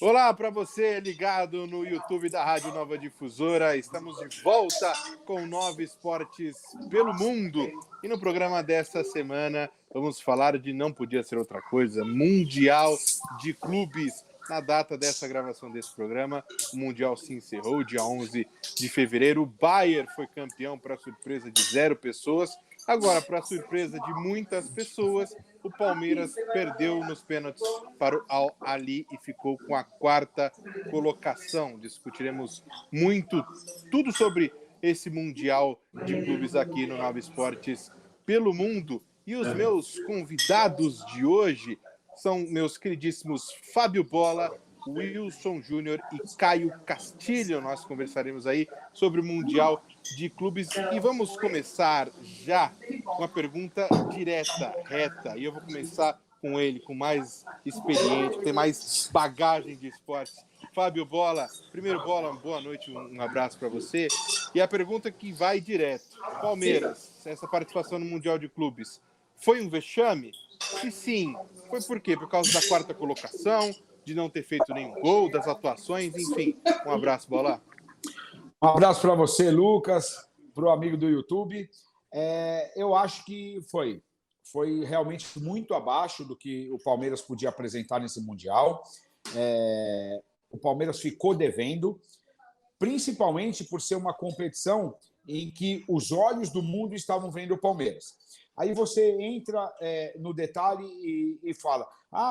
Olá para você ligado no YouTube da Rádio Nova Difusora. Estamos de volta com 9 esportes pelo mundo. E no programa desta semana vamos falar de não podia ser outra coisa, Mundial de Clubes. Na data dessa gravação desse programa, o Mundial se encerrou, dia 11 de fevereiro. O Bayern foi campeão para surpresa de 0 pessoas. Agora, para surpresa de muitas pessoas, o Palmeiras perdeu nos pênaltis para o Al Ahly e ficou com a 4ª colocação. Discutiremos tudo sobre esse Mundial de Clubes aqui no 9 Esportes pelo Mundo. E os meus convidados de hoje são meus queridíssimos Fábio Bola, Wilson Júnior e Caio Castilho. Nós conversaremos aí sobre o Mundial de Clubes e vamos começar já com uma pergunta direta, reta. E eu vou começar com ele, com mais experiente, tem mais bagagem de esportes. Fábio Bola, primeiro Bola, boa noite, um abraço para você. E a pergunta que vai direto. Palmeiras, essa participação no Mundial de Clubes, foi um vexame? Se sim, foi por quê? Por causa da 4ª colocação, de não ter feito nenhum gol, das atuações, enfim. Um abraço, Bola. Um abraço para você, Lucas, para o amigo do YouTube. Eu acho que foi realmente muito abaixo do que o Palmeiras podia apresentar nesse Mundial. O Palmeiras ficou devendo, principalmente por ser uma competição em que os olhos do mundo estavam vendo o Palmeiras. Aí você entra no detalhe e fala: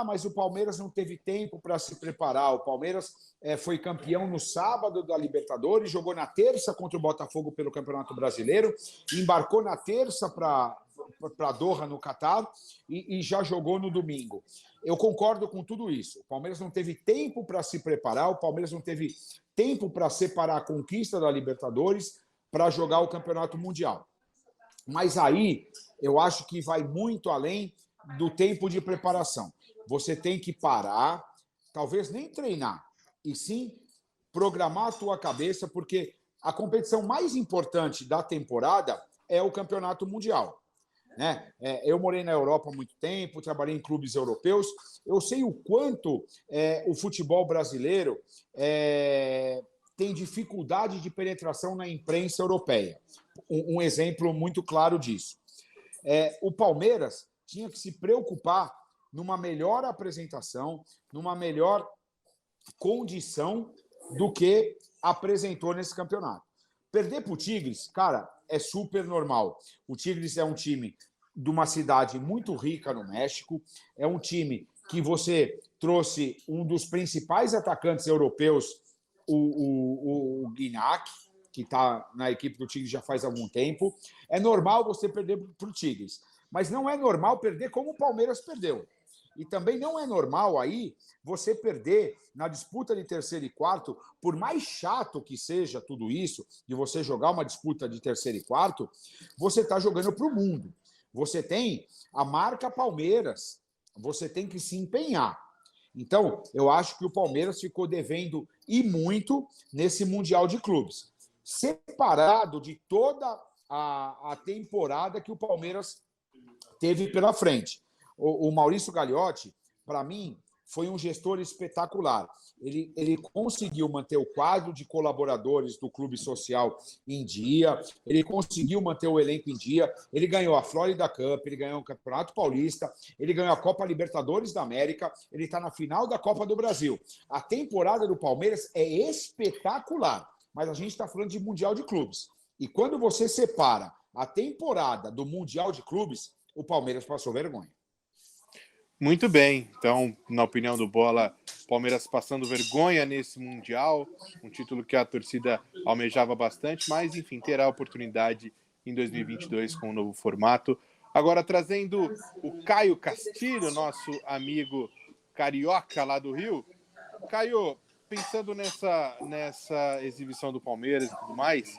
mas o Palmeiras não teve tempo para se preparar. O Palmeiras foi campeão no sábado da Libertadores, jogou na terça contra o Botafogo pelo Campeonato Brasileiro, embarcou na terça para Doha, no Catar, e já jogou no domingo. Eu concordo com tudo isso. O Palmeiras não teve tempo para se preparar, o Palmeiras não teve tempo para separar a conquista da Libertadores para jogar o Campeonato Mundial. Mas aí eu acho que vai muito além do tempo de preparação. Você tem que parar, talvez nem treinar, e sim programar a tua cabeça, porque a competição mais importante da temporada é o Campeonato Mundial. Eu morei na Europa há muito tempo, trabalhei em clubes europeus, eu sei o quanto o futebol brasileiro tem dificuldade de penetração na imprensa europeia. Um exemplo muito claro disso. O Palmeiras tinha que se preocupar numa melhor apresentação, numa melhor condição do que apresentou nesse campeonato. Perder para o Tigres, cara, é super normal. O Tigres é um time de uma cidade muito rica no México, é um time que você trouxe um dos principais atacantes europeus, o Guignac, que está na equipe do Tigres já faz algum tempo. É normal você perder para o Tigres, mas não é normal perder como o Palmeiras perdeu. E também não é normal aí você perder na disputa de terceiro e quarto, por mais chato que seja tudo isso, de você jogar uma disputa de terceiro e quarto, você está jogando para o mundo. Você tem a marca Palmeiras, você tem que se empenhar. Então, eu acho que o Palmeiras ficou devendo e muito nesse Mundial de Clubes, separado de toda a temporada que o Palmeiras teve pela frente. O Maurício Gagliotti, para mim, foi um gestor espetacular. Ele conseguiu manter o quadro de colaboradores do clube social em dia, ele conseguiu manter o elenco em dia, ele ganhou a Florida Cup, ele ganhou o Campeonato Paulista, ele ganhou a Copa Libertadores da América, ele está na final da Copa do Brasil. A temporada do Palmeiras é espetacular, mas a gente está falando de Mundial de Clubes. E quando você separa a temporada do Mundial de Clubes, o Palmeiras passou vergonha. Muito bem, então, na opinião do Bola, Palmeiras passando vergonha nesse Mundial, um título que a torcida almejava bastante, mas, enfim, terá oportunidade em 2022 com um novo formato. Agora, trazendo o Caio Castilho, nosso amigo carioca lá do Rio. Caio, pensando nessa exibição do Palmeiras e tudo mais,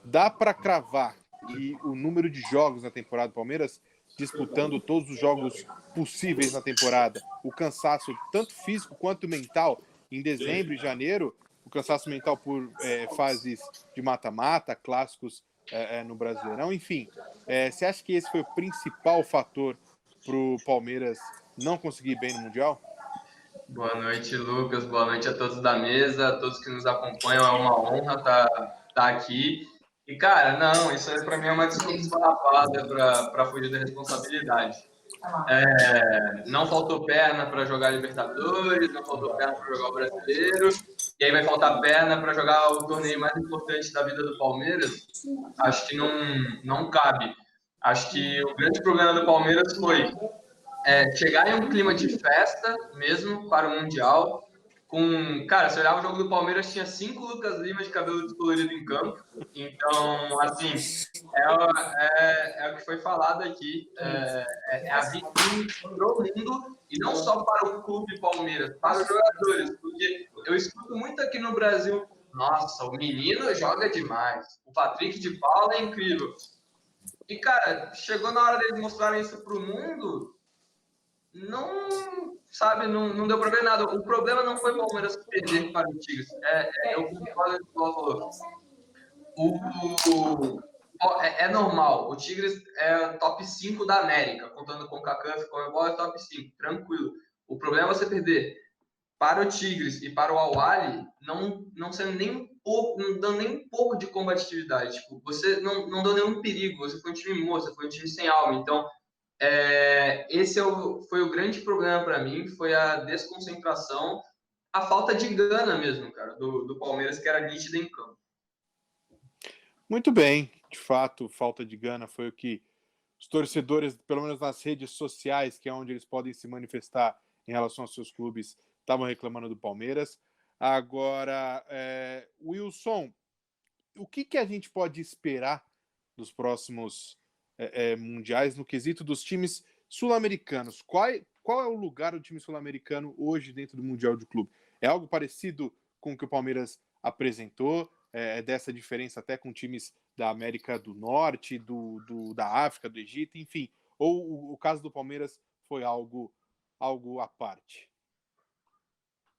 dá para cravar que o número de jogos na temporada do Palmeiras, disputando todos os jogos possíveis na temporada, o cansaço tanto físico quanto mental em dezembro e janeiro, o cansaço mental por fases de mata-mata, clássicos no Brasileirão, enfim, você acha que esse foi o principal fator para o Palmeiras não conseguir bem no Mundial? Boa noite, Lucas. Boa noite a todos da mesa, a todos que nos acompanham. É uma honra estar aqui. E, cara, não, isso aí para mim é uma desculpa esfarrapada para fugir da responsabilidade. Não faltou perna para jogar Libertadores, não faltou perna para jogar o Brasileiro, e aí vai faltar perna para jogar o torneio mais importante da vida do Palmeiras. Acho que não cabe. Acho que o grande problema do Palmeiras foi chegar em um clima de festa mesmo para o Mundial. Cara, se olhava o jogo do Palmeiras, tinha 5 Lucas Lima de cabelo descolorido em campo. Então, assim, é o que foi falado aqui. É a vitrine para o mundo, e não só para o clube Palmeiras, para os jogadores. Porque eu escuto muito aqui no Brasil: nossa, o menino joga demais, o Patrick de Paula é incrível. E, cara, chegou na hora deles mostrarem isso para o mundo, não deu pra ver nada. O problema não foi o Palmeiras perder para o Tigres. Eu concordo com o que o falou. É normal. O Tigres é top 5 da América, contando com o Kaká, com o é top 5, tranquilo. O problema é você perder para o Tigres e para o Al-Ahly, não sendo nem um pouco, não dando nem um pouco de combatividade. Tipo, você não deu nenhum perigo. Você foi um time morto, você foi um time sem alma. Então, esse foi o grande problema para mim, foi a desconcentração, a falta de gana mesmo, cara, do Palmeiras, que era nítida em campo. Muito bem, de fato, falta de gana foi o que os torcedores, pelo menos nas redes sociais, que é onde eles podem se manifestar em relação aos seus clubes, estavam reclamando do Palmeiras. Agora, Wilson, o que a gente pode esperar dos próximos mundiais no quesito dos times sul-americanos? Qual é o lugar do time sul-americano hoje dentro do Mundial de Clube? É algo parecido com o que o Palmeiras apresentou? Dessa diferença até com times da América do Norte, da África, do Egito, enfim? Ou o caso do Palmeiras foi algo à parte?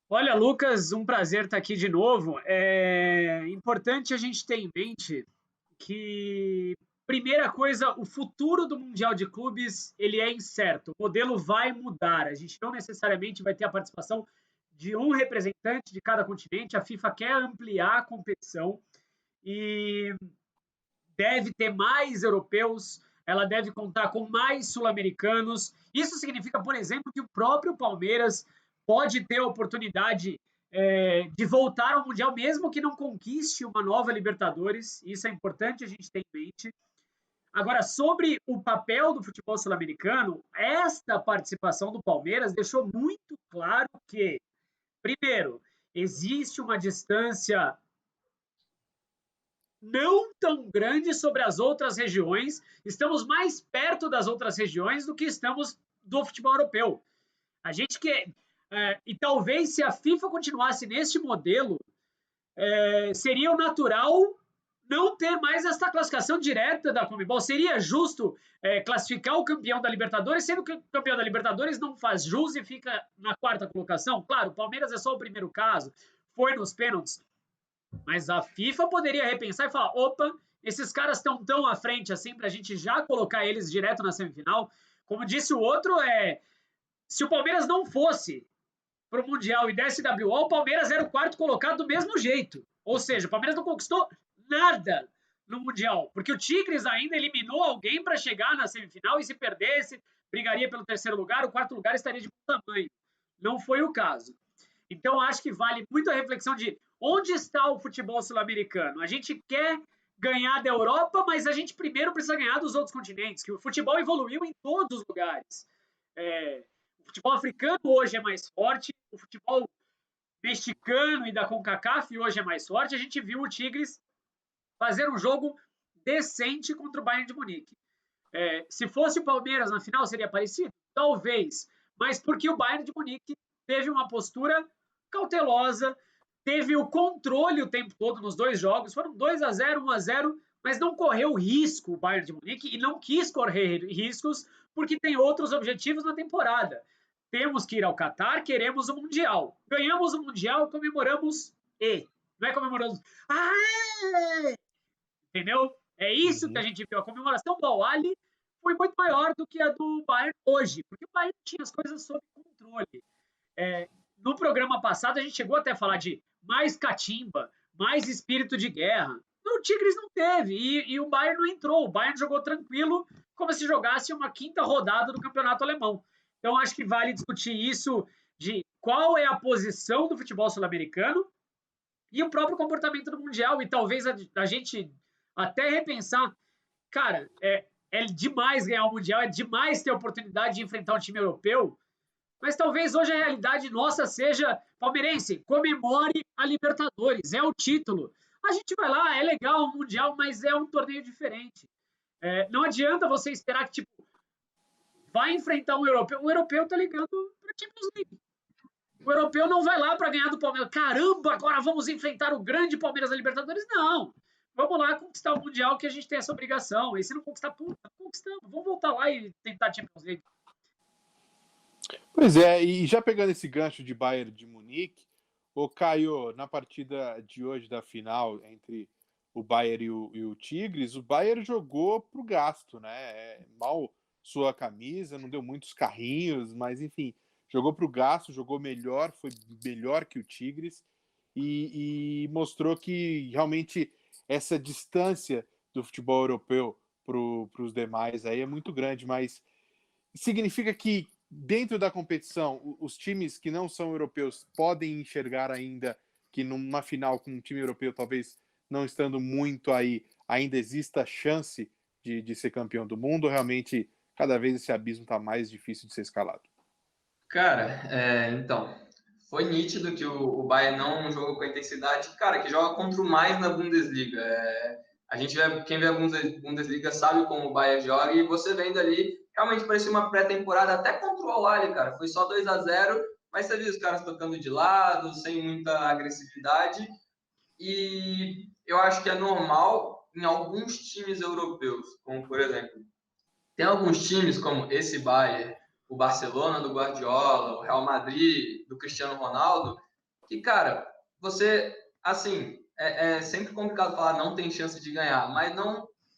Olha, Lucas, um prazer estar aqui de novo. É importante a gente ter em mente que, primeira coisa, o futuro do Mundial de Clubes ele é incerto. O modelo vai mudar. A gente não necessariamente vai ter a participação de um representante de cada continente. A FIFA quer ampliar a competição e deve ter mais europeus. Ela deve contar com mais sul-americanos. Isso significa, por exemplo, que o próprio Palmeiras pode ter a oportunidade de voltar ao Mundial, mesmo que não conquiste uma nova Libertadores. Isso é importante a gente ter em mente. Agora, sobre o papel do futebol sul-americano, esta participação do Palmeiras deixou muito claro que, primeiro, existe uma distância não tão grande sobre as outras regiões. Estamos mais perto das outras regiões do que estamos do futebol europeu. A gente quer. E talvez se a FIFA continuasse neste modelo, seria o natural não ter mais essa classificação direta da Conmebol. Seria justo classificar o campeão da Libertadores, sendo que o campeão da Libertadores não faz jus e fica na quarta colocação. Claro, o Palmeiras é só o primeiro caso, foi nos pênaltis, mas a FIFA poderia repensar e falar: opa, esses caras estão tão à frente assim para a gente já colocar eles direto na semifinal. Como disse o outro, se o Palmeiras não fosse para o Mundial e desse WO, o Palmeiras era o quarto colocado do mesmo jeito. Ou seja, o Palmeiras não conquistou nada no Mundial, porque o Tigres ainda eliminou alguém para chegar na semifinal e se perdesse, brigaria pelo terceiro lugar, o quarto lugar estaria de bom tamanho. Não foi o caso. Então, acho que vale muito a reflexão de onde está o futebol sul-americano. A gente quer ganhar da Europa, mas a gente primeiro precisa ganhar dos outros continentes, que o futebol evoluiu em todos os lugares. O futebol africano hoje é mais forte, o futebol mexicano e da CONCACAF hoje é mais forte. A gente viu o Tigres fazer um jogo decente contra o Bayern de Munique. Se fosse o Palmeiras na final, seria parecido? Talvez, mas porque o Bayern de Munique teve uma postura cautelosa, teve o controle o tempo todo nos dois jogos, foram 2-0, 1-0, mas não correu risco o Bayern de Munique e não quis correr riscos porque tem outros objetivos na temporada. Temos que ir ao Catar, queremos o Mundial. Ganhamos o Mundial, comemoramos não é comemoramos. Entendeu? É isso que a gente viu. A comemoração do Al-Ahly foi muito maior do que a do Bayern hoje, porque o Bayern tinha as coisas sob controle. no programa passado a gente chegou até a falar de mais catimba, mais espírito de guerra. O Tigres não teve e o Bayern não entrou. O Bayern jogou tranquilo, como se jogasse uma quinta rodada do campeonato alemão. Então acho que vale discutir isso de qual é a posição do futebol sul-americano e o próprio comportamento do Mundial. E talvez a gente até repensar, cara, é demais ganhar o Mundial, é demais ter a oportunidade de enfrentar um time europeu, mas talvez hoje a realidade nossa seja, palmeirense, comemore a Libertadores, é o título. A gente vai lá, é legal o Mundial, mas é um torneio diferente. Não adianta você esperar que, tipo, vai enfrentar um europeu. O europeu tá ligando para Champions League. O europeu não vai lá para ganhar do Palmeiras. Caramba, agora vamos enfrentar o grande Palmeiras da Libertadores. Não. Vamos lá conquistar o Mundial, que a gente tem essa obrigação. E se não conquistar, puta, conquistamos. Vamos voltar lá e tentar a Champions League. Pois é, e já pegando esse gancho de Bayern de Munique, o Caio, na partida de hoje da final entre o Bayern e o Tigres, o Bayern jogou pro gasto, né? Mal sua camisa, não deu muitos carrinhos, mas enfim, jogou pro gasto, jogou melhor, foi melhor que o Tigres e mostrou que realmente essa distância do futebol europeu para os demais aí é muito grande, mas significa que dentro da competição, os times que não são europeus podem enxergar ainda que numa final com um time europeu, talvez não estando muito aí, ainda exista chance de ser campeão do mundo, ou realmente cada vez esse abismo está mais difícil de ser escalado? Cara, então, foi nítido que o Bayern não jogou com a intensidade, cara, que joga contra o mais na Bundesliga. A gente quem vê a Bundesliga sabe como o Bayern joga, e você vendo ali, realmente parecia uma pré-temporada até contra o Al-Ahly, cara. Foi só 2-0, mas você viu os caras tocando de lado, sem muita agressividade. E eu acho que é normal em alguns times europeus, como por exemplo, tem alguns times como esse Bayern, o Barcelona do Guardiola, o Real Madrid do Cristiano Ronaldo, que, cara, você, assim, é sempre complicado falar não tem chance de ganhar,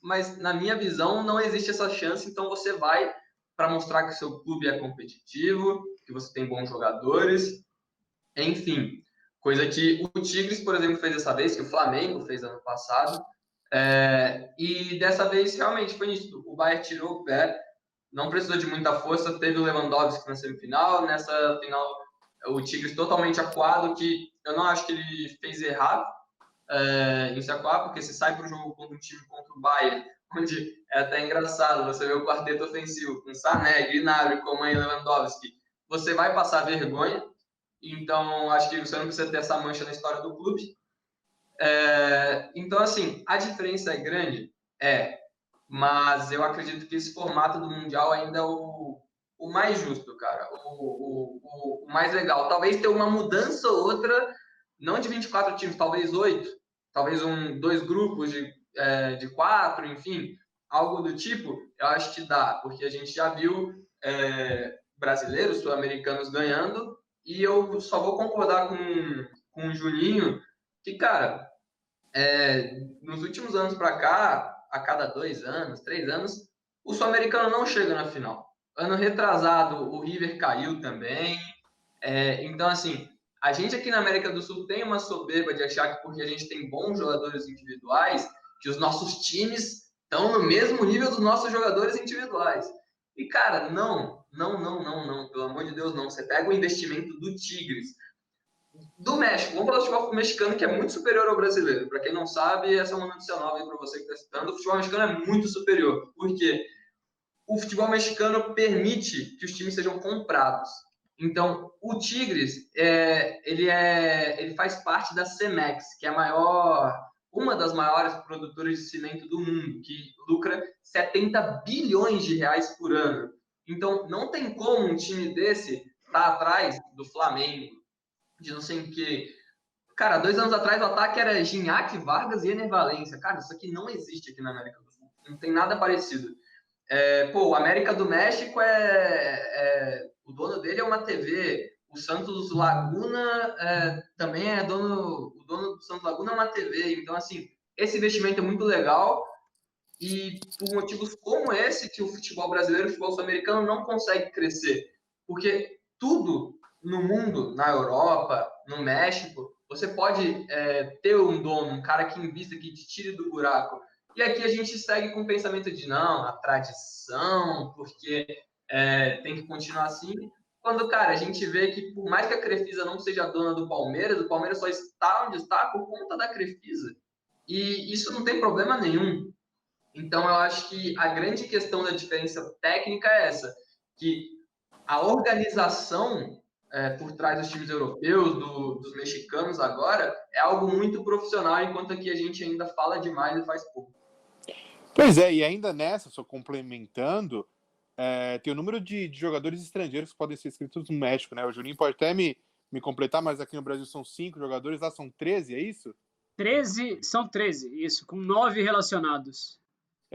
mas na minha visão não existe essa chance, então você vai para mostrar que o seu clube é competitivo, que você tem bons jogadores, enfim, coisa que o Tigres, por exemplo, fez dessa vez, que o Flamengo fez ano passado, e dessa vez realmente foi nítido. O Bayern tirou o pé, não precisou de muita força, teve o Lewandowski na semifinal, nessa final o Tigres totalmente acuado, que eu não acho que ele fez errado em se acuar, porque se sai para o jogo contra um time contra o Bayern, onde é até engraçado, você vê o quarteto ofensivo com Sané, Gnabry, Coman e Lewandowski, você vai passar vergonha, então acho que você não precisa ter essa mancha na história do clube. Então, assim, a diferença é grande? Mas eu acredito que esse formato do Mundial ainda é o mais justo, cara, o mais legal. Talvez ter uma mudança ou outra, não de 24 times, talvez 8, talvez 2 grupos de 4, enfim, algo do tipo, eu acho que dá, porque a gente já viu brasileiros, sul-americanos ganhando, e eu só vou concordar com o Juninho, que, cara, nos últimos anos para cá, a cada 2 anos, 3 anos, o sul-americano não chega na final. Ano retrasado, o River caiu também. Então, assim, a gente aqui na América do Sul tem uma soberba de achar que porque a gente tem bons jogadores individuais, que os nossos times estão no mesmo nível dos nossos jogadores individuais. E, cara, não, pelo amor de Deus, não. Você pega o investimento do Tigres, do México, vamos falar do futebol mexicano, que é muito superior ao brasileiro. Para quem não sabe, essa é uma notícia nova aí para você que está citando. O futebol mexicano é muito superior. Por quê? O futebol mexicano permite que os times sejam comprados. Então, o Tigres, ele faz parte da Cemex, que é uma das maiores produtoras de cimento do mundo, que lucra 70 bilhões de reais por ano. Então, não tem como um time desse estar atrás do Flamengo, de não sei o quê. Cara, 2 anos atrás o ataque era Gignac, Vargas e Ener Valencia. Cara, isso aqui não existe aqui na América do Sul. Não tem nada parecido. O América do México o dono dele é uma TV. O Santos Laguna também o dono do Santos Laguna é uma TV. Então, assim, esse investimento é muito legal e por motivos como esse que o futebol brasileiro, o futebol sul-americano não consegue crescer. Porque tudo no mundo, na Europa, no México, você pode ter um dono, um cara que invista, que te tire do buraco. E aqui a gente segue com o pensamento de não, a tradição, porque tem que continuar assim. Quando, cara, a gente vê que por mais que a Crefisa não seja dona do Palmeiras, o Palmeiras só está onde está por conta da Crefisa. E isso não tem problema nenhum. Então, eu acho que a grande questão da diferença técnica é essa, que a organização por trás dos times europeus, dos mexicanos agora, é algo muito profissional, enquanto aqui a gente ainda fala demais e faz pouco. Pois é, e ainda nessa, só complementando, tem o número de jogadores estrangeiros que podem ser inscritos no México, né? O Juninho pode até me completar, mas aqui no Brasil são 5 jogadores, lá são 13, é isso? 13, são 13, isso, com 9 relacionados.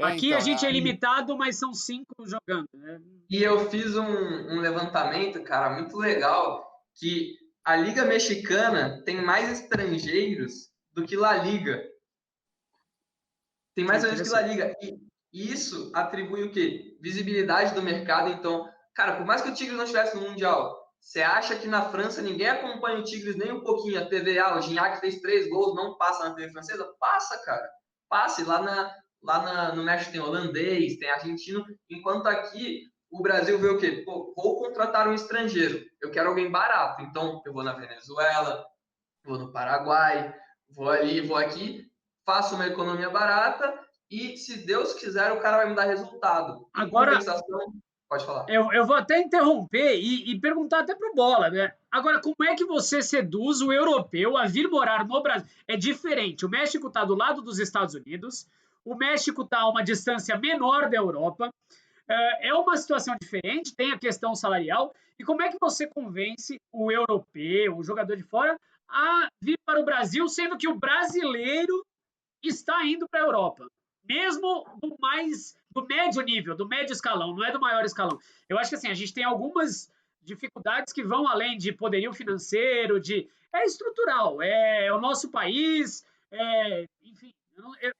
Aqui Então, a gente é limitado, mas são 5 jogando, né? E eu fiz um levantamento, cara, muito legal, que a Liga Mexicana tem mais estrangeiros do que La Liga. Tem mais ou menos que La Liga. E isso atribui o quê? Visibilidade do mercado. Então, cara, por mais que o Tigres não estivesse no Mundial, você acha que na França ninguém acompanha o Tigres nem um pouquinho? A TVA, o Gignac fez 3 gols, não passa na TV francesa? Passa, cara. Passe. Lá no México tem holandês, tem argentino, enquanto aqui o Brasil vê o quê? Pô, vou contratar um estrangeiro. Eu quero alguém barato. Então, eu vou na Venezuela, vou no Paraguai, vou ali, vou aqui, faço uma economia barata e, se Deus quiser, o cara vai me dar resultado. Agora, pode falar. Eu vou até interromper e perguntar até pro Bola, né? Agora, como é que você seduz o europeu a vir morar no Brasil? É diferente. O México está do lado dos Estados Unidos, o México está a uma distância menor da Europa. É uma situação diferente, tem a questão salarial. E como é que você convence o europeu, o jogador de fora, a vir para o Brasil, sendo que o brasileiro está indo para a Europa? Mesmo do médio nível, do médio escalão, não é do maior escalão. Eu acho que assim, a gente tem algumas dificuldades que vão além de poderio financeiro, é estrutural, é o nosso país, enfim,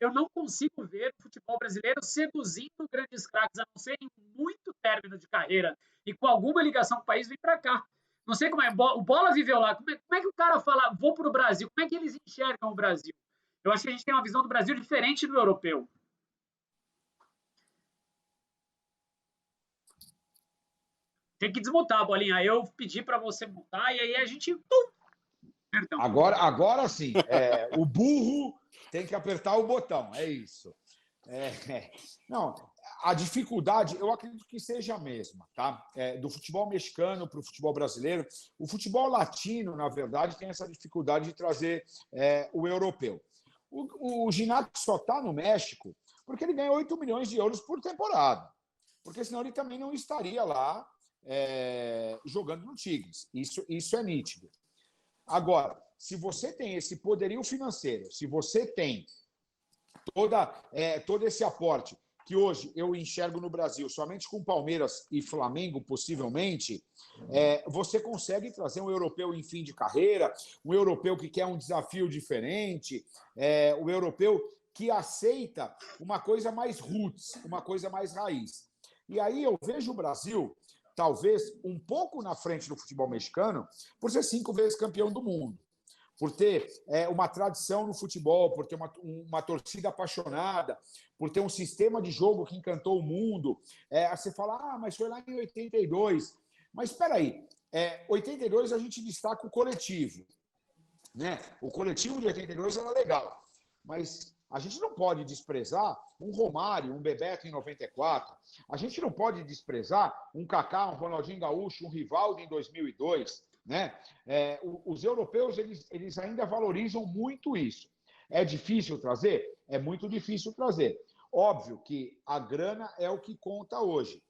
eu não consigo ver o futebol brasileiro seduzindo grandes craques, a não ser em muito término de carreira e com alguma ligação com o país, vem para cá. Não sei como é, o Bola viveu lá, como é que o cara fala, vou para o Brasil, como é que eles enxergam o Brasil? Eu acho que a gente tem uma visão do Brasil diferente do europeu. Tem que desmutar, Bolinha. Aí eu pedi para você mutar e aí a gente... Perdão. Agora sim. O burro tem que apertar o botão. É isso. Não, a dificuldade, eu acredito que seja a mesma, tá? Do futebol mexicano para o futebol brasileiro. O futebol latino, na verdade, tem essa dificuldade de trazer o europeu. O Gignac só está no México porque ele ganha 8 milhões de euros por temporada. Porque senão ele também não estaria lá jogando no Tigres. Isso é nítido. Agora, se você tem esse poderio financeiro, se você tem todo esse aporte que hoje eu enxergo no Brasil somente com Palmeiras e Flamengo, possivelmente, você consegue trazer um europeu em fim de carreira, um europeu que quer um desafio diferente, um europeu que aceita uma coisa mais roots, uma coisa mais raiz. E aí eu vejo o Brasil, talvez, um pouco na frente do futebol mexicano, por ser 5 vezes campeão do mundo, por ter uma tradição no futebol, por ter uma torcida apaixonada, por ter um sistema de jogo que encantou o mundo. Você fala, mas foi lá em 82. Mas espera aí, 82 a gente destaca o coletivo, né? O coletivo de 82 era legal, mas a gente não pode desprezar um Romário, um Bebeto em 94. A gente não pode desprezar um Kaká, um Ronaldinho Gaúcho, um Rivaldo em 2002. Né? Os europeus eles ainda valorizam muito isso. É difícil trazer? É muito difícil trazer. Óbvio que a grana é o que conta hoje.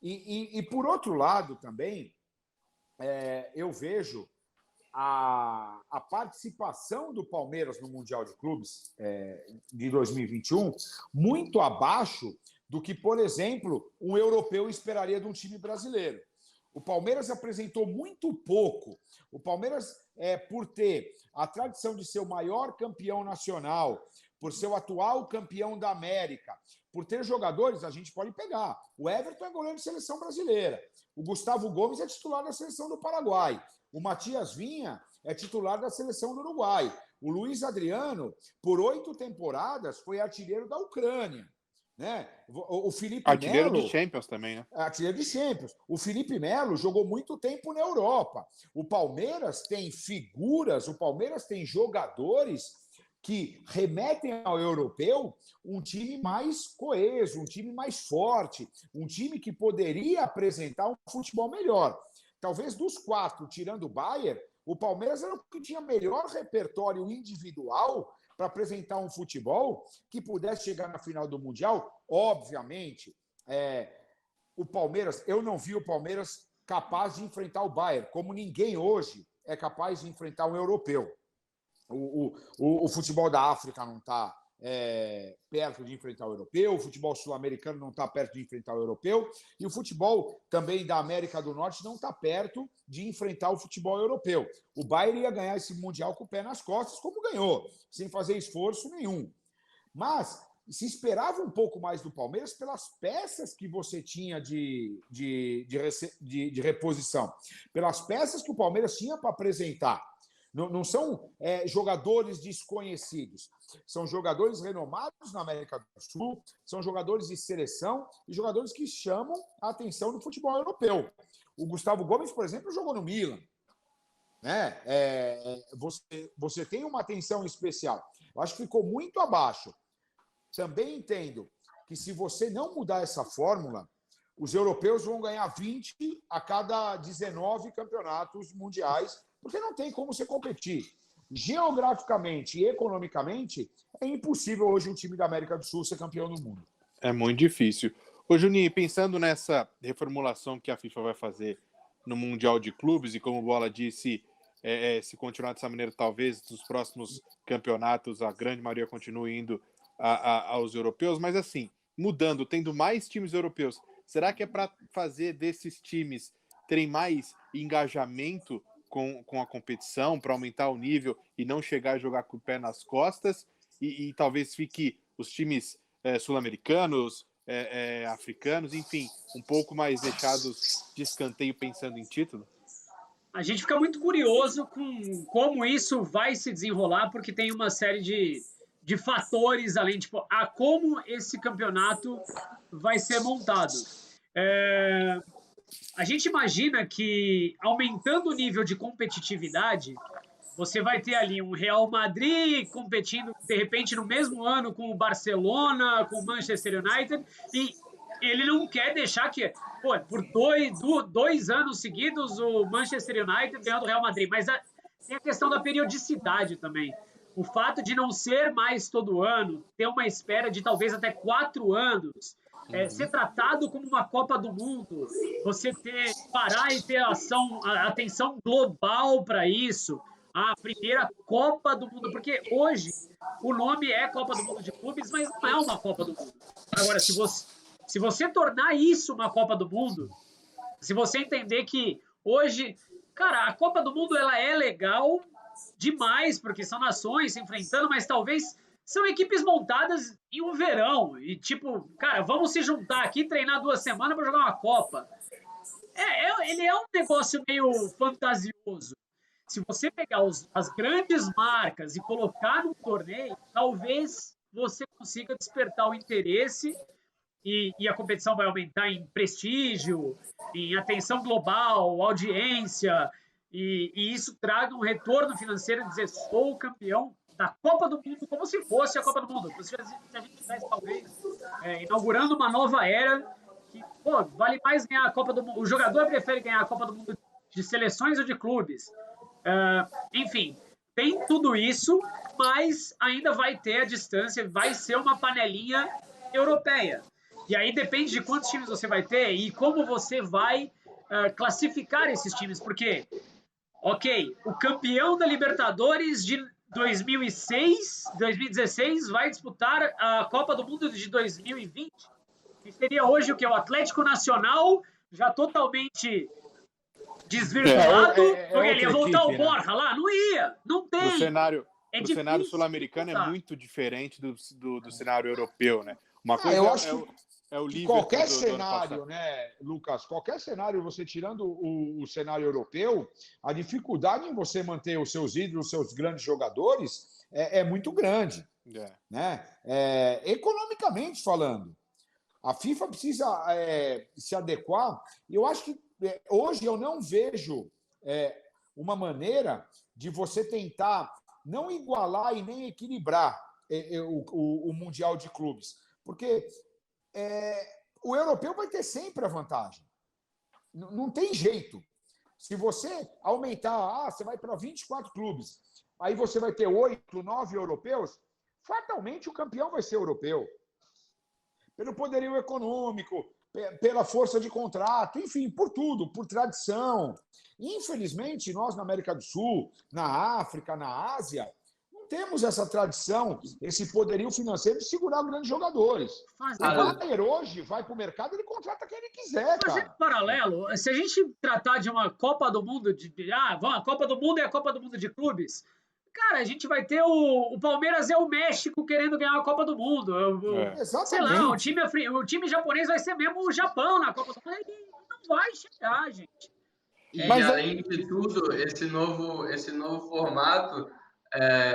E por outro lado também, eu vejo a participação do Palmeiras no Mundial de Clubes de 2021 muito abaixo do que, por exemplo, um europeu esperaria de um time brasileiro. O Palmeiras apresentou muito pouco. O Palmeiras, por ter a tradição de ser o maior campeão nacional, por ser o atual campeão da América, por ter jogadores, a gente pode pegar. O Everton é goleiro de seleção brasileira. O Gustavo Gomes é titular da seleção do Paraguai. O Matias Vinha é titular da seleção do Uruguai. O Luiz Adriano, por 8 temporadas, foi artilheiro da Ucrânia. Né? O Felipe artilheiro Melo, de Champions também, né? Artilheiro de Champions. O Felipe Melo jogou muito tempo na Europa. O Palmeiras tem figuras, o Palmeiras tem jogadores que remetem ao europeu um time mais coeso, um time mais forte, um time que poderia apresentar um futebol melhor. Talvez dos 4, tirando o Bayern, o Palmeiras era o que tinha melhor repertório individual para apresentar um futebol que pudesse chegar na final do Mundial. Obviamente, o Palmeiras, eu não vi o Palmeiras capaz de enfrentar o Bayern, como ninguém hoje é capaz de enfrentar um europeu. O futebol da África não está perto de enfrentar o europeu, o futebol sul-americano não está perto de enfrentar o europeu, e o futebol também da América do Norte não está perto de enfrentar o futebol europeu. O Bayern ia ganhar esse Mundial com o pé nas costas, como ganhou, sem fazer esforço nenhum. Mas se esperava um pouco mais do Palmeiras pelas peças que você tinha de reposição, pelas peças que o Palmeiras tinha para apresentar. Não são jogadores desconhecidos, são jogadores renomados na América do Sul, são jogadores de seleção e jogadores que chamam a atenção do futebol europeu. O Gustavo Gomes, por exemplo, jogou no Milan. Né? Você tem uma atenção especial. Eu acho que ficou muito abaixo. Também entendo que se você não mudar essa fórmula, os europeus vão ganhar 20 a cada 19 campeonatos mundiais, porque não tem como você competir. Geograficamente e economicamente, é impossível hoje um time da América do Sul ser campeão do mundo. É muito difícil. Ô, Juninho, pensando nessa reformulação que a FIFA vai fazer no Mundial de Clubes, e como o Bola disse, se continuar dessa maneira, talvez nos próximos campeonatos a grande maioria continue indo aos europeus, mas assim, mudando, tendo mais times europeus, será que é para fazer desses times terem mais engajamento com a competição, para aumentar o nível e não chegar a jogar com o pé nas costas, e talvez fique os times sul-americanos, africanos, enfim, um pouco mais deixados de escanteio pensando em título? A gente fica muito curioso com como isso vai se desenrolar, porque tem uma série de fatores além, tipo, a como esse campeonato vai ser montado. A gente imagina que, aumentando o nível de competitividade, você vai ter ali um Real Madrid competindo, de repente, no mesmo ano com o Barcelona, com o Manchester United, e ele não quer deixar que, por dois anos seguidos, o Manchester United ganhou do Real Madrid. Mas tem a questão da periodicidade também. O fato de não ser mais todo ano, ter uma espera de talvez até 4 anos, ser tratado como uma Copa do Mundo, você parar e ter atenção global para isso, a primeira Copa do Mundo, porque hoje o nome é Copa do Mundo de Clubes, mas não é uma Copa do Mundo. Agora, se você tornar isso uma Copa do Mundo, se você entender que hoje, cara, a Copa do Mundo ela é legal demais, porque são nações se enfrentando, mas talvez são equipes montadas em um verão. E tipo, cara, vamos se juntar aqui, treinar 2 semanas para jogar uma Copa. Ele é um negócio meio fantasioso. Se você pegar as grandes marcas e colocar no torneio, talvez você consiga despertar o interesse e a competição vai aumentar em prestígio, em atenção global, audiência, e isso traga um retorno financeiro de dizer, sou o campeão da Copa do Mundo, como se fosse a Copa do Mundo. Se a gente estivesse, talvez, inaugurando uma nova era, que, vale mais ganhar a Copa do Mundo. O jogador prefere ganhar a Copa do Mundo de seleções ou de clubes. Enfim, tem tudo isso, mas ainda vai ter a distância, vai ser uma panelinha europeia. E aí depende de quantos times você vai ter e como você vai classificar esses times, porque, ok, o campeão da Libertadores de 2016 vai disputar a Copa do Mundo de 2020, que seria hoje o que? O Atlético Nacional, já totalmente desvirtuado, porque ele ia voltar equipe, o Borja lá, não ia, não tem. o cenário difícil sul-americano é mudar. muito diferente do cenário europeu, né? Uma coisa eu acho é o que Liverpool qualquer do ano cenário, passado. né, Lucas? Qualquer cenário, você tirando o cenário europeu, a dificuldade em você manter os seus ídolos, os seus grandes jogadores, é muito grande, né? Economicamente falando. A FIFA precisa se adequar. E eu acho que hoje eu não vejo uma maneira de você tentar não igualar e nem equilibrar o Mundial de Clubes. Porque o europeu vai ter sempre a vantagem. Não tem jeito. Se você aumentar, você vai para 24 clubes, aí você vai ter 8, 9 europeus, fatalmente o campeão vai ser europeu. Pelo poderio econômico, pela força de contrato, enfim, por tudo, por tradição. Infelizmente, nós na América do Sul, na África, na Ásia, não temos essa tradição, esse poderio financeiro de segurar grandes jogadores. O Bayern hoje vai para o mercado e ele contrata quem ele quiser, cara. Fazendo paralelo, se a gente tratar de uma Copa do Mundo, a Copa do Mundo é a Copa do Mundo de clubes, cara, a gente vai ter o Palmeiras o México querendo ganhar a Copa do Mundo. Sei lá, o time japonês vai ser mesmo o Japão na Copa do Mundo. Ele não vai chegar, gente. E além de tudo, esse novo formato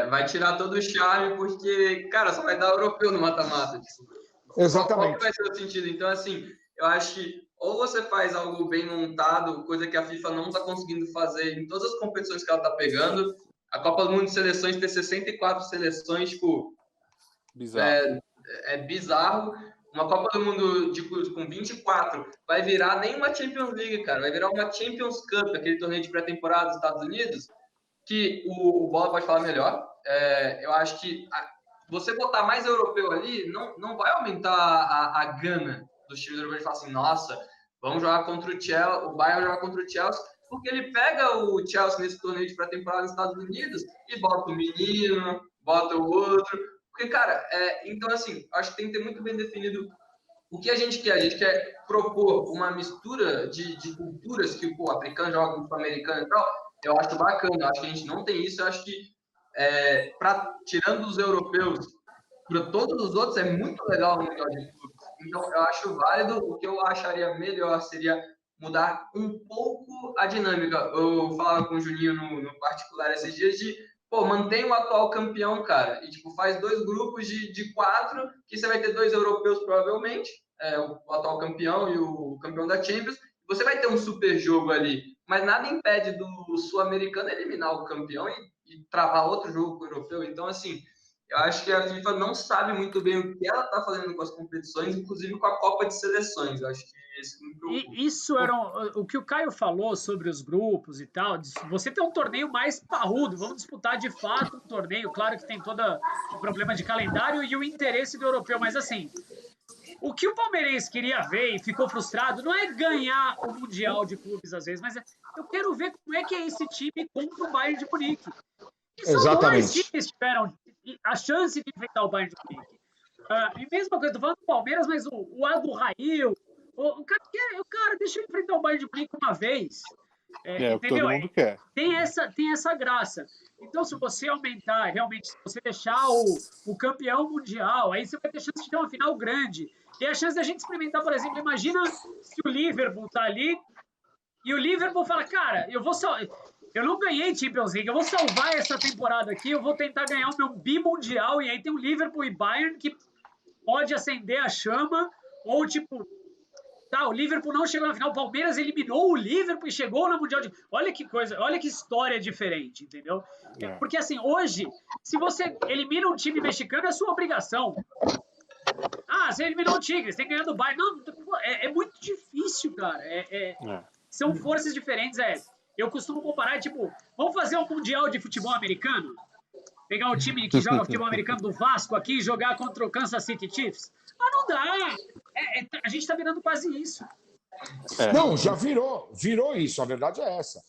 vai tirar todo o charme, porque, cara, só vai dar europeu no mata-mata. Tipo, exatamente. Qual que vai ser o sentido? Então, assim, eu acho que ou você faz algo bem montado, coisa que a FIFA não está conseguindo fazer em todas as competições que ela está pegando. A Copa do Mundo de Seleções tem 64 seleções, tipo... Bizarro. É bizarro. Uma Copa do Mundo de clubes com 24 vai virar nem uma Champions League, cara. Vai virar uma Champions Cup, aquele torneio de pré-temporada dos Estados Unidos, que o Bola pode falar melhor. Eu acho que você botar mais europeu ali não vai aumentar a gana dos times europeus de falar assim, nossa, vamos jogar contra o Chelsea, o Bayern jogar contra o Chelsea, porque ele pega o Chelsea nesse torneio de pré-temporada nos Estados Unidos e bota o menino, bota o outro. Porque, cara, então, assim, acho que tem que ter muito bem definido o que a gente quer. A gente quer propor uma mistura de culturas que o africano joga com o sul-americano e tal. Eu acho bacana. Acho que a gente não tem isso. Eu acho que, tirando os europeus, para todos os outros, é muito legal o Mundial de Clubes. Então, eu acho válido. O que eu acharia melhor seria mudar um pouco a dinâmica. Eu falava com o Juninho no particular esses dias mantém o atual campeão, cara, e, faz 2 grupos de 4, que você vai ter 2 europeus, provavelmente, o atual campeão e o campeão da Champions, você vai ter um super jogo ali, mas nada impede do sul-americano eliminar o campeão e travar outro jogo europeu. Então, assim, eu acho que a FIFA não sabe muito bem o que ela está fazendo com as competições, inclusive com a Copa de Seleções. Eu acho que isso me preocupa. Isso era o que o Caio falou sobre os grupos e tal. Você tem um torneio mais parrudo, vamos disputar de fato um torneio. Claro que tem todo o problema de calendário e o interesse do europeu, mas assim, o que o palmeirense queria ver e ficou frustrado não é ganhar o Mundial de Clubes às vezes, mas eu quero ver como é que é esse time contra o Bayern de Munique. E são 2 times que tiveram a chance de enfrentar o Bayern de Munique. E mesma coisa, tô falando do Palmeiras, mas o Ado Rail, o cara, deixa eu enfrentar o Bayern de Munique uma vez. O que todo mundo quer. Tem essa graça. Então, se você aumentar, realmente, se você deixar o campeão mundial, aí você vai ter chance de ter uma final grande. E a chance da gente experimentar, por exemplo, imagina se o Liverpool tá ali e o Liverpool fala, cara, eu não ganhei Champions League, eu vou salvar essa temporada aqui, eu vou tentar ganhar o meu bimundial, e aí tem o Liverpool e Bayern que pode acender a chama, ou o Liverpool não chegou na final, o Palmeiras eliminou o Liverpool e chegou na Mundial de... Olha que coisa, olha que história diferente, entendeu? Porque assim, hoje, se você elimina um time mexicano, é sua obrigação. Você eliminou o Tigres, tem que ganhar do Bayern. Não, é muito difícil, cara. São forças diferentes, Eu costumo comparar, vamos fazer um Mundial de futebol americano? Pegar o time que joga futebol americano do Vasco aqui e jogar contra o Kansas City Chiefs? Não dá. A gente tá virando quase isso. Não, já virou isso. A verdade é essa.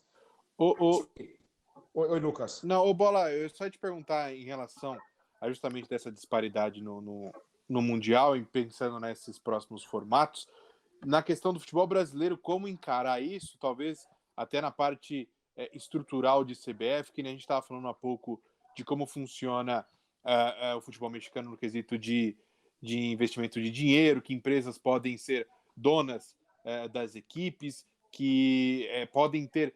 Oi, Lucas. Não, Bola, eu só ia te perguntar em relação a justamente dessa disparidade no Mundial, e pensando nesses próximos formatos, na questão do futebol brasileiro, como encarar isso, talvez até na parte estrutural de CBF, que nem a gente estava falando há pouco de como funciona o futebol mexicano no quesito de investimento de dinheiro, que empresas podem ser donas das equipes, que podem ter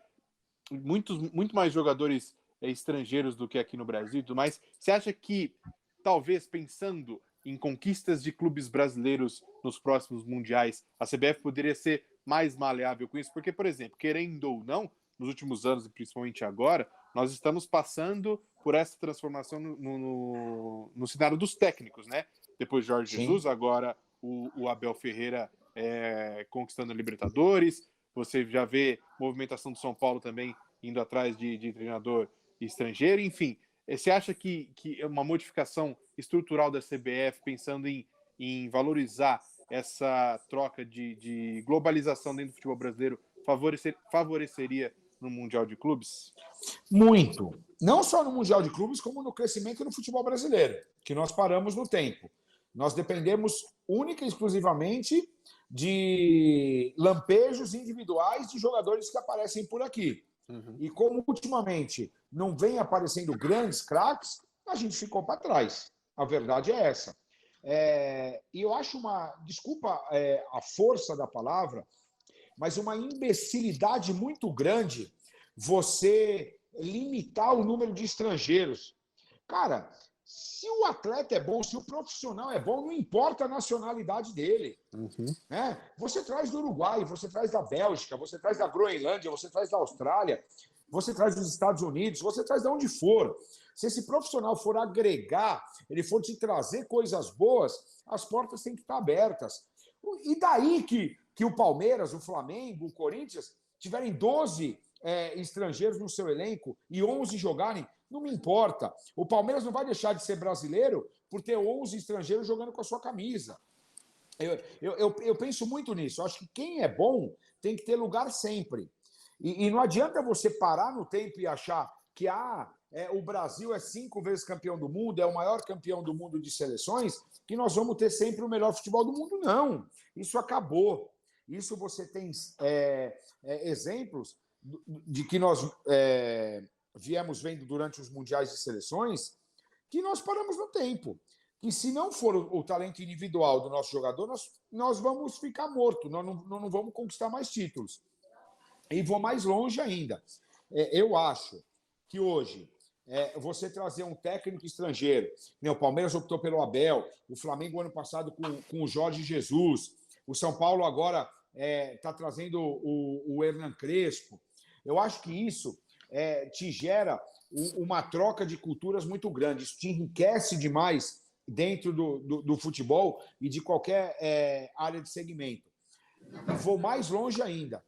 muito mais jogadores estrangeiros do que aqui no Brasil e tudo mais. Você acha que, talvez, pensando em conquistas de clubes brasileiros nos próximos mundiais, a CBF poderia ser mais maleável com isso? Porque, por exemplo, querendo ou não, nos últimos anos, e principalmente agora, nós estamos passando por essa transformação no cenário dos técnicos, né? Depois de Jorge Jesus, agora o Abel Ferreira conquistando a Libertadores. Você já vê movimentação do São Paulo também indo atrás de treinador estrangeiro. Enfim, você acha que uma modificação estrutural da CBF, pensando em valorizar essa troca de globalização dentro do futebol brasileiro, favoreceria no Mundial de Clubes? Muito. Não só no Mundial de Clubes, como no crescimento no futebol brasileiro, que nós paramos no tempo. Nós dependemos única e exclusivamente de lampejos individuais de jogadores que aparecem por aqui. Uhum. E como ultimamente não vem aparecendo grandes craques, a gente ficou para trás. A verdade é essa. E eu acho desculpa a força da palavra, mas uma imbecilidade muito grande você limitar o número de estrangeiros. Cara, se o atleta é bom, se o profissional é bom, não importa a nacionalidade dele. Uhum. Você traz do Uruguai, você traz da Bélgica, você traz da Groenlândia, você traz da Austrália, você traz dos Estados Unidos, você traz de onde for. Se esse profissional for agregar, ele for te trazer coisas boas, as portas têm que estar abertas. E daí que o Palmeiras, o Flamengo, o Corinthians tiverem 12 estrangeiros no seu elenco e 11 jogarem, não me importa. O Palmeiras não vai deixar de ser brasileiro por ter 11 estrangeiros jogando com a sua camisa. Eu penso muito nisso. Eu acho que quem é bom tem que ter lugar sempre. E não adianta você parar no tempo e achar que o Brasil é 5 vezes campeão do mundo, é o maior campeão do mundo de seleções, que nós vamos ter sempre o melhor futebol do mundo. Não. Isso acabou. Isso você tem exemplos de que nós viemos vendo durante os mundiais de seleções, que nós paramos no tempo. Que se não for o talento individual do nosso jogador, nós vamos ficar mortos, nós não vamos conquistar mais títulos. E vou mais longe ainda. Eu acho que hoje você trazer um técnico estrangeiro, né, o Palmeiras optou pelo Abel, o Flamengo ano passado com o Jorge Jesus, o São Paulo agora está trazendo o Hernan Crespo. Eu acho que isso te gera uma troca de culturas muito grande. Isso te enriquece demais dentro do futebol e de qualquer área de segmento. Vou mais longe ainda.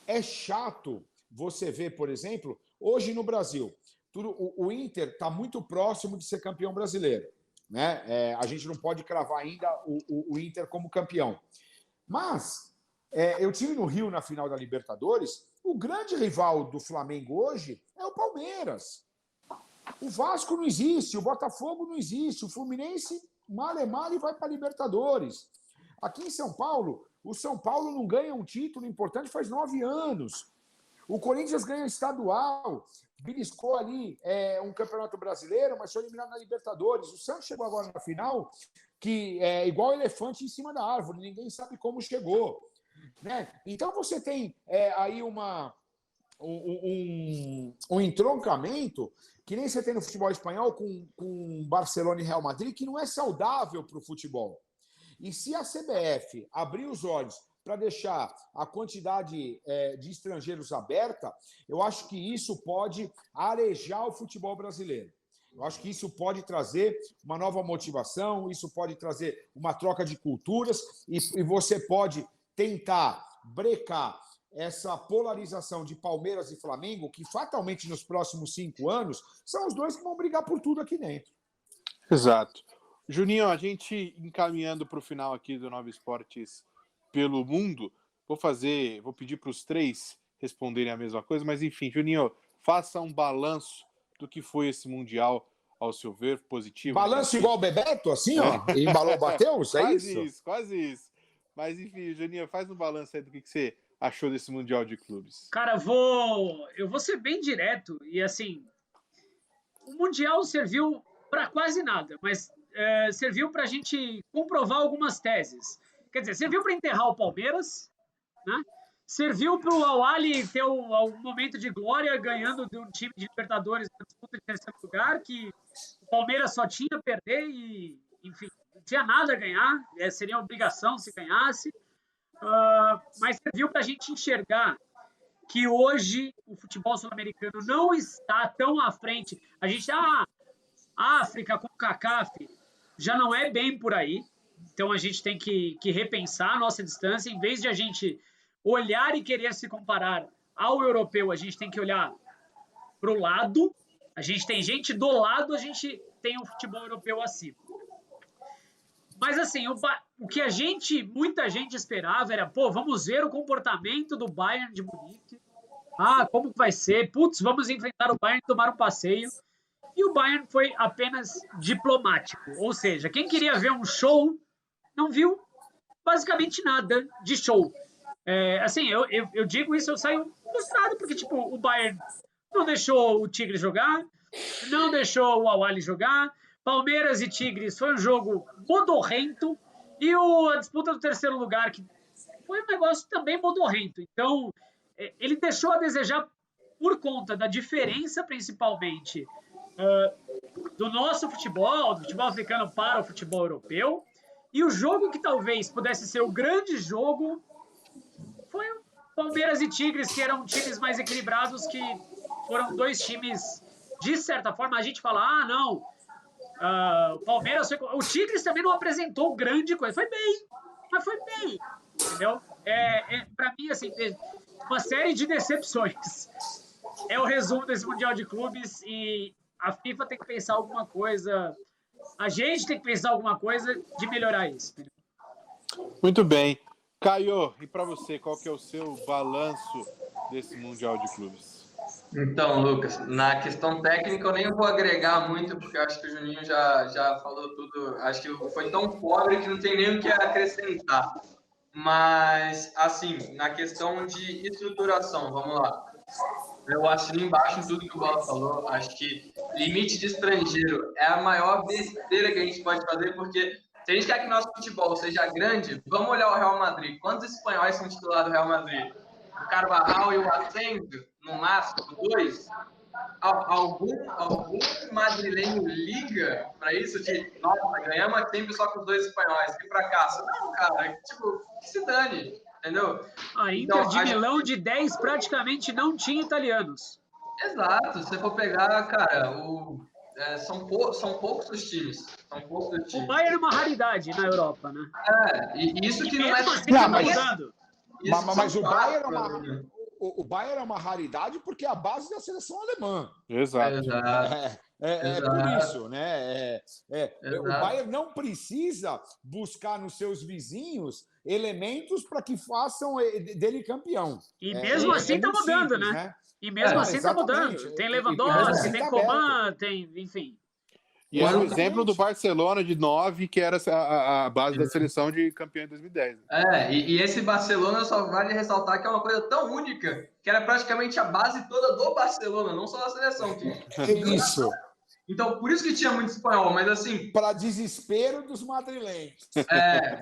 É chato você ver, por exemplo, hoje no Brasil, o Inter está muito próximo de ser campeão brasileiro. Né? A gente não pode cravar ainda o Inter como campeão. Mas eu tive no Rio na final da Libertadores. O grande rival do Flamengo hoje é o Palmeiras. O Vasco não existe, o Botafogo não existe, o Fluminense mal e vai para a Libertadores. Aqui em São Paulo, o São Paulo não ganha um título importante faz 9 anos. O Corinthians ganha estadual, beliscou ali um campeonato brasileiro, mas foi eliminado na Libertadores. O Santos chegou agora na final, que é igual elefante em cima da árvore, ninguém sabe como chegou. Né? Então você tem aí um entroncamento que nem você tem no futebol espanhol com Barcelona e Real Madrid, que não é saudável para o futebol. E se a CBF abrir os olhos para deixar a quantidade de estrangeiros aberta, eu acho que isso pode arejar o futebol brasileiro. Eu acho que isso pode trazer uma nova motivação, isso pode trazer uma troca de culturas e você pode tentar brecar essa polarização de Palmeiras e Flamengo, que fatalmente nos próximos 5 anos são os dois que vão brigar por tudo aqui dentro. Exato. Juninho, a gente encaminhando para o final aqui do Nova Esportes pelo Mundo, vou pedir para os 3 responderem a mesma coisa, mas enfim, Juninho, faça um balanço do que foi esse Mundial, ao seu ver, positivo. Balanço igual o Bebeto, assim, ó? Embalou, bateu? Quase isso. Mas enfim, Juninho, faz um balanço aí do que você achou desse Mundial de Clubes. Cara, eu vou ser bem direto e assim, o Mundial serviu para quase nada, mas serviu para a gente comprovar algumas teses. Quer dizer, serviu para enterrar o Palmeiras, né? Serviu para o Al-Ahly ter um momento de glória ganhando de um time de Libertadores na disputa de terceiro lugar, que o Palmeiras só tinha a perder e, enfim, não tinha nada a ganhar, seria obrigação se ganhasse. Mas serviu para a gente enxergar que hoje o futebol sul-americano não está tão à frente. A gente, a África com o CACAF já não é bem por aí, então a gente tem que repensar a nossa distância, em vez de a gente olhar e querer se comparar ao europeu, a gente tem que olhar para o lado, a gente tem gente do lado, a gente tem o futebol europeu acima. Mas assim, o que muita gente esperava era, vamos ver o comportamento do Bayern de Munique. Como vai ser? Putz, vamos enfrentar o Bayern e tomar um passeio. E o Bayern foi apenas diplomático. Ou seja, quem queria ver um show não viu basicamente nada de show. Assim, eu digo isso, eu saio frustrado, porque tipo, o Bayern não deixou o Tigre jogar, não deixou o Al-Ahly jogar. Palmeiras e Tigres foi um jogo modorrento, e a disputa do terceiro lugar, que foi um negócio também modorrento. Então, ele deixou a desejar por conta da diferença, principalmente, do nosso futebol, do futebol africano para o futebol europeu, e o jogo que talvez pudesse ser o grande jogo foi o Palmeiras e Tigres, que eram times mais equilibrados, que foram dois times, de certa forma, a gente fala, não... o Palmeiras, o Tigres também não apresentou grande coisa, foi bem, entendeu? Para mim, assim, uma série de decepções é o resumo desse Mundial de Clubes, e a FIFA tem que pensar alguma coisa, a gente tem que pensar alguma coisa de melhorar isso, entendeu? Muito bem. Caio, e para você, qual que é o seu balanço desse Mundial de Clubes? Então, Lucas, na questão técnica eu nem vou agregar muito, porque eu acho que o Juninho já falou tudo. Acho que foi tão pobre que não tem nem o que acrescentar. Mas, assim, na questão de estruturação, vamos lá. Eu assino embaixo em tudo que o Bola falou. Acho que limite de estrangeiro é a maior besteira que a gente pode fazer, porque se a gente quer que nosso futebol seja grande, vamos olhar o Real Madrid. Quantos espanhóis são titulares do Real Madrid? O Carvajal e o Asensio, no máximo, 2. Algum madrilenho liga para isso de, nossa, ganhamos a Champions só com os 2 espanhóis, que fracasso. Não, cara, tipo, que se dane, entendeu? A Inter de Milão de 10 praticamente não tinha italianos. Exato, se você for pegar, cara, são poucos os times. O Bayern é uma raridade na Europa, né? E isso que não é... Assim, Mas o Bayern é uma raridade porque é a base da seleção alemã. Exato. Por isso, né? O Bayern não precisa buscar nos seus vizinhos elementos para que façam dele campeão. E mesmo assim está mudando, simples, né? E mesmo assim está mudando. Tem Lewandowski, tem Coman, tem, enfim. E é o exemplo do Barcelona de 9, que era a base da seleção de campeão em 2010. E esse Barcelona só vale ressaltar que é uma coisa tão única que era praticamente a base toda do Barcelona, não só da seleção. Isso. Então, por isso que tinha muito espanhol, mas assim... Para desespero dos madrilenhos.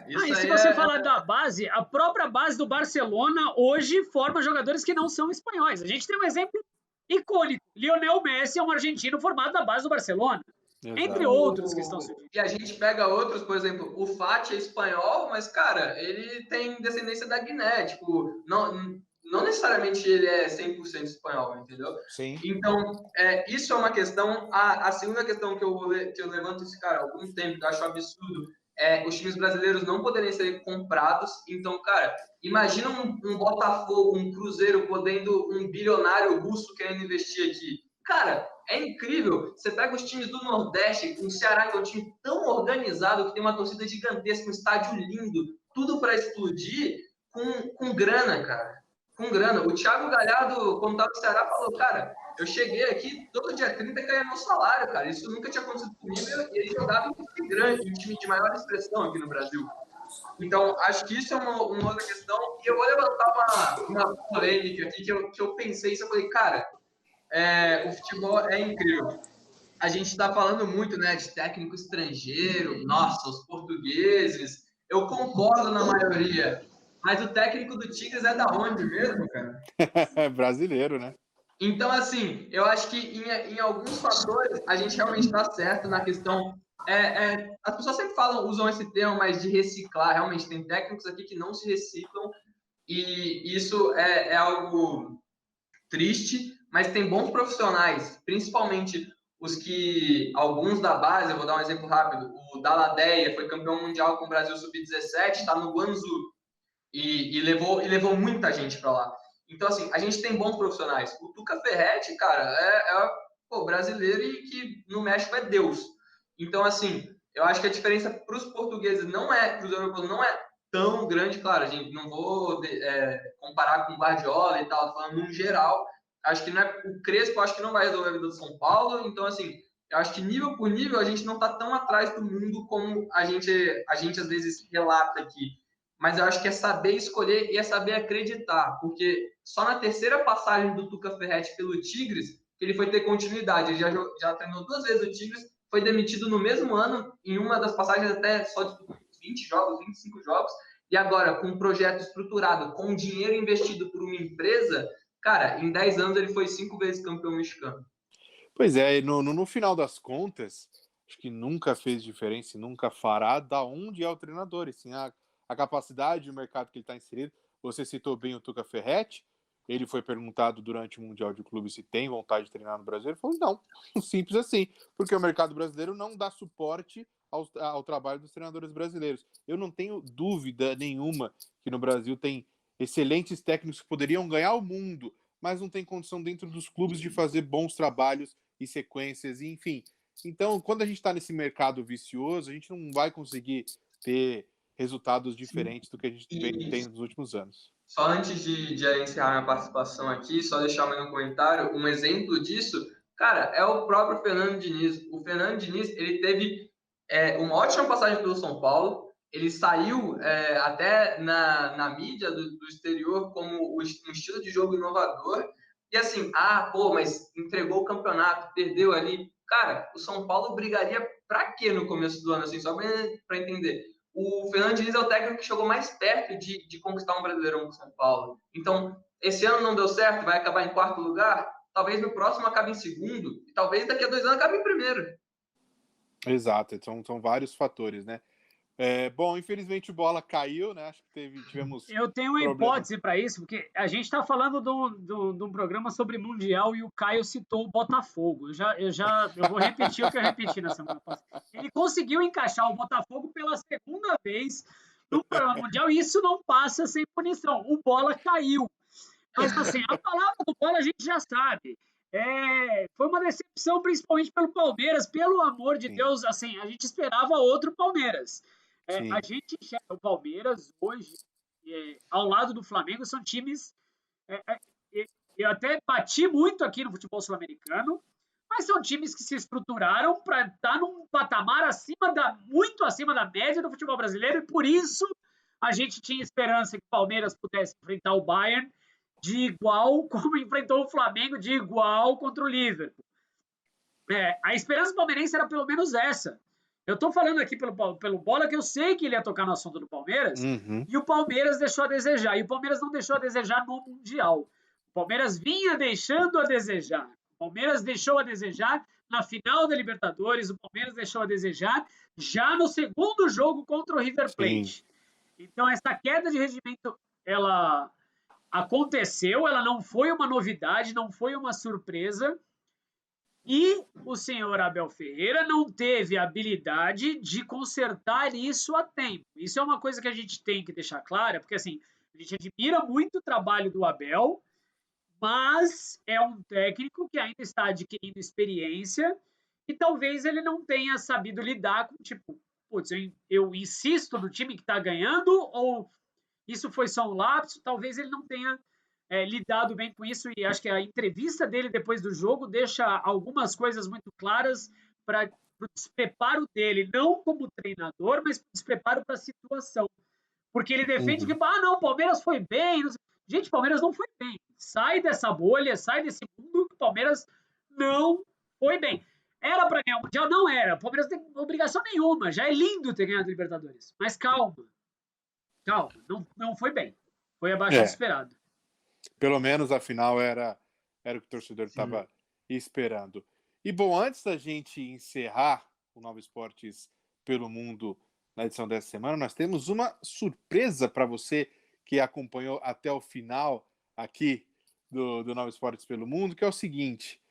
E se você falar da base, a própria base do Barcelona hoje forma jogadores que não são espanhóis. A gente tem um exemplo icônico. Lionel Messi é um argentino formado na base do Barcelona. Exato. Entre outros que estão surgindo. E a gente pega outros, por exemplo, o Fati é espanhol, mas, cara, ele tem descendência da Guiné. Tipo, não necessariamente ele é 100% espanhol, entendeu? Sim. Então, isso é uma questão. A segunda questão que eu levanto esse cara há algum tempo, que eu acho absurdo, é os times brasileiros não poderem ser comprados. Então, cara, imagina um Botafogo, um Cruzeiro podendo, um bilionário russo querendo investir aqui. Cara, é incrível. Você pega os times do Nordeste, o Ceará, que é um time tão organizado, que tem uma torcida gigantesca, um estádio lindo, tudo para explodir, com grana, cara. Com grana. O Thiago Galhardo, quando estava no Ceará, falou, cara, eu cheguei aqui, todo dia 30 caía meu salário, cara. Isso nunca tinha acontecido comigo, e ele jogava em um time grande, um time de maior expressão aqui no Brasil. Então, acho que isso é uma outra questão. E eu vou levantar uma polêmica aqui, que eu pensei isso, eu falei, cara, o futebol é incrível. a gente está falando muito, né, de técnico estrangeiro, nossa, os portugueses. Eu concordo na maioria, mas o técnico do Tigres é da onde mesmo, cara? Brasileiro, né? Então, assim, eu acho que em alguns fatores a gente realmente está certo na questão. As pessoas sempre usam esse termo, mas de reciclar. Realmente, tem técnicos aqui que não se reciclam, e isso é algo triste, mas tem bons profissionais, principalmente alguns da base. Eu vou dar um exemplo rápido. O Daladeia foi campeão mundial com o Brasil Sub-17, está no Guangzhou, e levou muita gente para lá. Então, assim, a gente tem bons profissionais. O Tuca Ferretti, cara, brasileiro e que no México é Deus. Então, assim, eu acho que a diferença para os portugueses para os europeus, não é tão grande. Claro, a gente não vou comparar com o Guardiola e tal, falando no geral. Acho que não é o Crespo, acho que não vai resolver a vida do São Paulo. Então, assim, eu acho que nível por nível a gente não está tão atrás do mundo como a gente às vezes relata aqui. Mas eu acho que é saber escolher e é saber acreditar, porque só na terceira passagem do Tuca Ferretti pelo Tigres que ele foi ter continuidade. Ele já treinou 2 vezes o Tigres, foi demitido no mesmo ano, em uma das passagens até só de 20 jogos, 25 jogos, e agora com um projeto estruturado, com dinheiro investido por uma empresa, cara, em 10 anos ele foi 5 vezes campeão mexicano. Pois é, no final das contas, acho que nunca fez diferença e nunca fará da onde é o treinador, e sim a capacidade do mercado que ele está inserido. Você citou bem o Tuca Ferretti, ele foi perguntado durante o Mundial de Clubes se tem vontade de treinar no Brasil, ele falou não, simples assim, porque o mercado brasileiro não dá suporte ao trabalho dos treinadores brasileiros. Eu não tenho dúvida nenhuma que no Brasil tem excelentes técnicos que poderiam ganhar o mundo, mas não tem condição dentro dos clubes de fazer bons trabalhos e sequências, enfim. Então, quando a gente está nesse mercado vicioso, a gente não vai conseguir ter resultados diferentes do que a gente tem nos últimos anos. Só antes de encerrar minha participação aqui, só deixar mais um comentário, um exemplo disso, cara, é o próprio Fernando Diniz. O Fernando Diniz, ele teve uma ótima passagem pelo São Paulo, ele saiu até na mídia do exterior como um estilo de jogo inovador, e assim, mas entregou o campeonato, perdeu ali. Cara, o São Paulo brigaria pra quê no começo do ano, assim, só pra entender. O Fernando Diniz é o técnico que chegou mais perto de conquistar um Brasileirão com o São Paulo. Então, esse ano não deu certo, vai acabar em 4º lugar, talvez no próximo acabe em 2º, e talvez daqui a 2 anos acabe em 1º. Exato, são vários fatores, né? Bom, infelizmente o Bola caiu, né? Acho que tivemos. Eu tenho uma hipótese para isso, porque a gente está falando de um programa sobre Mundial e o Caio citou o Botafogo. Eu vou repetir o que eu repeti na semana passada. Ele conseguiu encaixar o Botafogo pela 2ª vez no programa Mundial e isso não passa sem punição. O Bola caiu. Mas, assim, a palavra do Bola a gente já sabe. Foi uma decepção, principalmente pelo Palmeiras. Pelo amor de Deus, assim, a gente esperava outro Palmeiras. A gente enxerga o Palmeiras hoje, ao lado do Flamengo, são times. Eu até bati muito aqui no futebol sul-americano, mas são times que se estruturaram para estar num patamar muito acima da média do futebol brasileiro, e por isso a gente tinha esperança que o Palmeiras pudesse enfrentar o Bayern de igual, como enfrentou o Flamengo, de igual contra o Liverpool. A esperança palmeirense era pelo menos essa. Eu estou falando aqui pelo Bola, que eu sei que ele ia tocar no assunto do Palmeiras, e o Palmeiras deixou a desejar. E o Palmeiras não deixou a desejar no Mundial. O Palmeiras vinha deixando a desejar. O Palmeiras deixou a desejar na final da Libertadores. O Palmeiras deixou a desejar já no 2º jogo contra o River Plate. Então, essa queda de rendimento, ela aconteceu, ela não foi uma novidade, não foi uma surpresa. E o senhor Abel Ferreira não teve a habilidade de consertar isso a tempo. Isso é uma coisa que a gente tem que deixar clara, porque assim, a gente admira muito o trabalho do Abel, mas é um técnico que ainda está adquirindo experiência e talvez ele não tenha sabido lidar com, tipo, putz, eu insisto no time que está ganhando ou isso foi só um lapso? Talvez ele não tenha lidado bem com isso, e acho que a entrevista dele depois do jogo deixa algumas coisas muito claras para o despreparo dele, não como treinador, mas para o despreparo para a situação. Porque ele defende que, não, o Palmeiras foi bem. Gente, o Palmeiras não foi bem. Sai dessa bolha, sai desse mundo que o Palmeiras não foi bem. Era para ganhar o Mundial? Não era. O Palmeiras não tem obrigação nenhuma. Já é lindo ter ganhado a Libertadores. Mas calma. Calma. Não foi bem. Foi abaixo do esperado. Pelo menos a final era o que o torcedor estava esperando. E, bom, antes da gente encerrar o Nova Esportes pelo Mundo na edição dessa semana, nós temos uma surpresa para você que acompanhou até o final aqui do Nova Esportes pelo Mundo, que é o seguinte: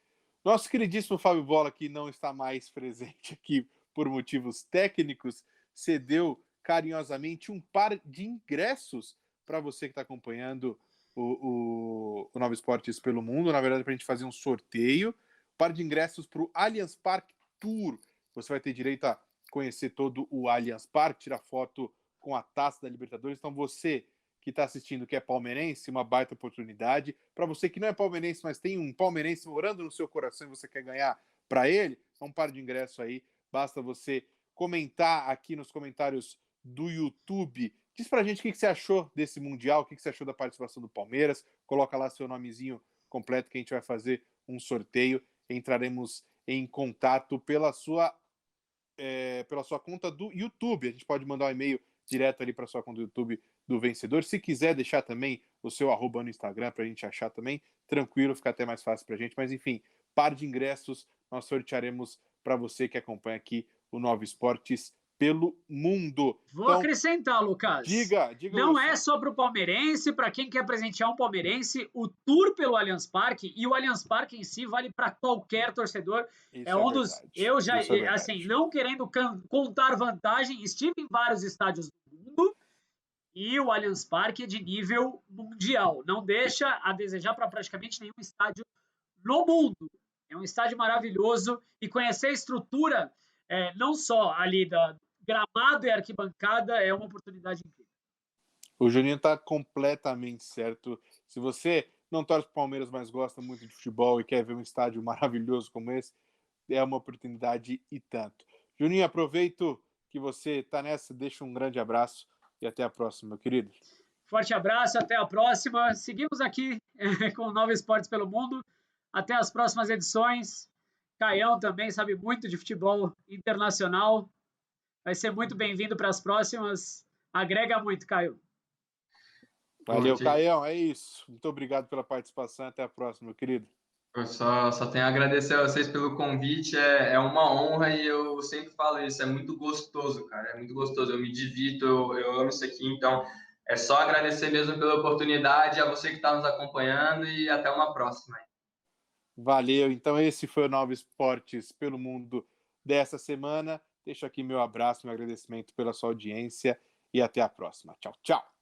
nosso queridíssimo Fábio Bola, que não está mais presente aqui por motivos técnicos, cedeu carinhosamente um par de ingressos para você que está acompanhando o Nova Esportes pelo Mundo. Na verdade, para a gente fazer um sorteio, par de ingressos para o Allianz Parque Tour. Você vai ter direito a conhecer todo o Allianz Parque, tirar foto com a Taça da Libertadores. Então, você que está assistindo, que é palmeirense, uma baita oportunidade. Para você que não é palmeirense, mas tem um palmeirense morando no seu coração e você quer ganhar para ele, é um par de ingressos aí. Basta você comentar aqui nos comentários do YouTube. Diz pra gente o que você achou desse Mundial, o que você achou da participação do Palmeiras. Coloca lá seu nomezinho completo que a gente vai fazer um sorteio. Entraremos em contato pela sua conta do YouTube. A gente pode mandar um e-mail direto ali para sua conta do YouTube do vencedor. Se quiser deixar também o seu @ no Instagram para a gente achar também, tranquilo, fica até mais fácil para a gente. Mas enfim, par de ingressos nós sortearemos para você que acompanha aqui o Nova Esportes pelo Mundo. Vou acrescentar, Lucas. Diga. Não é só para o palmeirense, para quem quer presentear um palmeirense, o tour pelo Allianz Parque, e o Allianz Parque em si vale para qualquer torcedor. Isso é um dos. verdade. Eu já, Isso é assim, não querendo contar vantagem, estive em vários estádios do mundo e o Allianz Parque é de nível mundial. Não deixa a desejar para praticamente nenhum estádio no mundo. É um estádio maravilhoso e conhecer a estrutura, não só ali da gramado e arquibancada, é uma oportunidade incrível. O Juninho está completamente certo. Se você não torce para o Palmeiras, mas gosta muito de futebol e quer ver um estádio maravilhoso como esse, é uma oportunidade e tanto. Juninho, aproveito que você está nessa, deixa um grande abraço e até a próxima, meu querido. Forte abraço, até a próxima. Seguimos aqui com o Nova Esportes pelo Mundo. Até as próximas edições. Caião também sabe muito de futebol internacional. Vai ser muito bem-vindo para as próximas. Agrega muito, Caio. Valeu, Caião. É isso. Muito obrigado pela participação. Até a próxima, meu querido. Eu só tenho a agradecer a vocês pelo convite. É uma honra e eu sempre falo isso. É muito gostoso, cara. É muito gostoso. Eu me divirto, eu amo isso aqui. Então, é só agradecer mesmo pela oportunidade, a você que está nos acompanhando e até uma próxima. Valeu. Então, esse foi o Nova Esportes pelo Mundo dessa semana. Deixo aqui meu abraço, meu agradecimento pela sua audiência e até a próxima. Tchau, tchau.